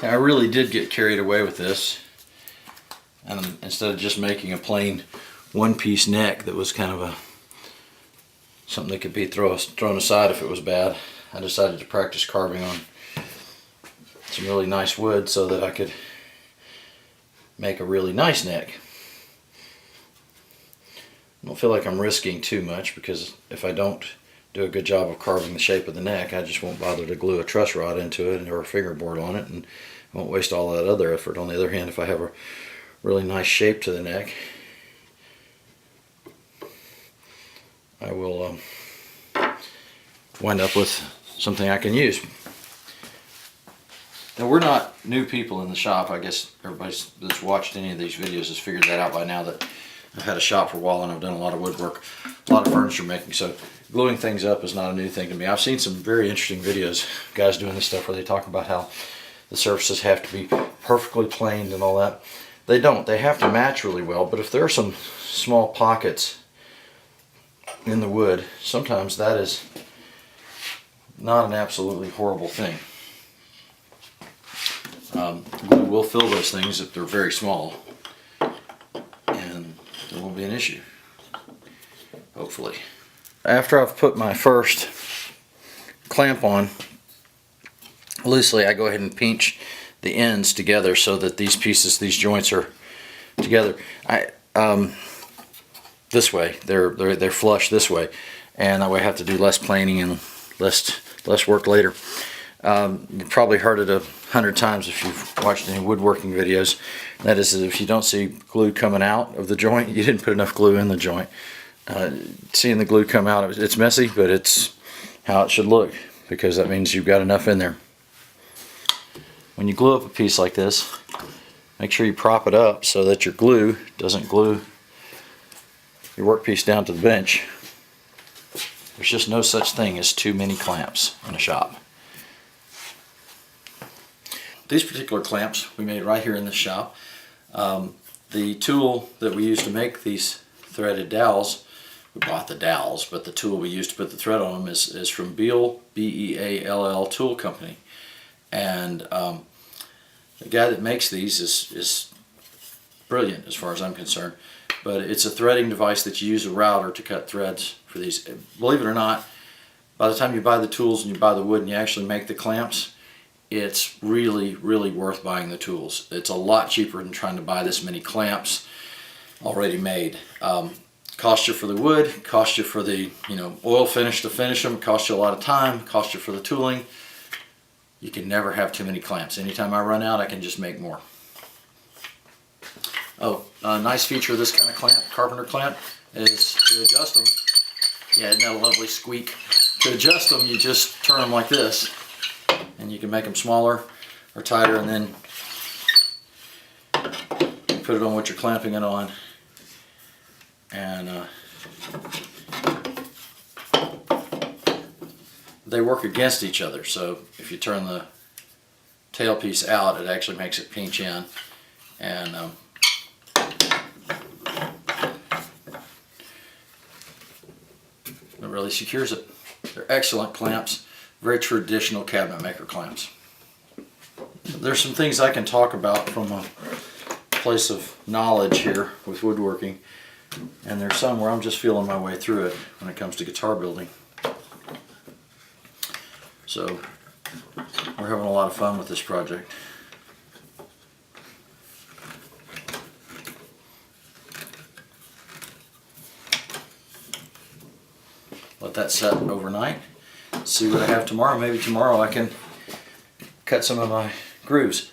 I really did get carried away with this, and instead of just making a plain one-piece neck that was kind of a something that could be thrown aside if it was bad, I decided to practice carving on some really nice wood so that I could make a really nice neck. I don't feel like I'm risking too much, because if I don't do a good job of carving the shape of the neck, I just won't bother to glue a truss rod into it or a fingerboard on it, and won't waste all that other effort. On the other hand, if I have a really nice shape to the neck, I will wind up with something I can use. Now, we're not new people in the shop. I guess everybody that's watched any of these videos has figured that out by now, that I've had a shop for a while and I've done a lot of woodwork, a lot of furniture making, so gluing things up is not a new thing to me. I've seen some very interesting videos, guys doing this stuff where they talk about how the surfaces have to be perfectly planed and all that. They don't. They have to match really well, but if there are some small pockets in the wood, sometimes that is not an absolutely horrible thing. Glue will fill those things if they're very small, and there won't be an issue, hopefully. After I've put my first clamp on loosely, I go ahead and pinch the ends together so that these pieces, these joints, are together. This way, they're flush this way, and that way I have to do less planing and less work later. You've probably heard it 100 times if you've watched any woodworking videos. That is, that if you don't see glue coming out of the joint, you didn't put enough glue in the joint. Seeing the glue come out, it's messy, but it's how it should look, because that means you've got enough in there. When you glue up a piece like this, make sure you prop it up so that your glue doesn't glue your workpiece down to the bench. There's just no such thing as too many clamps in a shop. These particular clamps we made right here in the shop. The tool that we used to make these threaded dowels, we bought the dowels, but the tool we used to put the thread on them is from Beall, B-E-A-L-L Tool Company. And the guy that makes these is brilliant as far as I'm concerned. But it's a threading device that you use a router to cut threads for these. Believe it or not, by the time you buy the tools and you buy the wood and you actually make the clamps, it's really, really worth buying the tools. It's a lot cheaper than trying to buy this many clamps already made. Cost you for the wood, cost you for the oil finish to finish them, cost you a lot of time, cost you for the tooling. You can never have too many clamps. Anytime I run out, I can just make more. Oh, a nice feature of this kind of clamp, carpenter clamp, is to adjust them. Yeah, isn't that a lovely squeak? To adjust them, you just turn them like this, and you can make them smaller or tighter, and then you put it on what you're clamping it on. And they work against each other, so if you turn the tailpiece out, it actually makes it pinch in, and it really secures it. They're excellent clamps, very traditional cabinet maker clamps. There's some things I can talk about from a place of knowledge here with woodworking, and there's some where I'm just feeling my way through it when it comes to guitar building. So we're having a lot of fun with this project. Let that set overnight. See what I have tomorrow. Maybe tomorrow I can cut some of my grooves.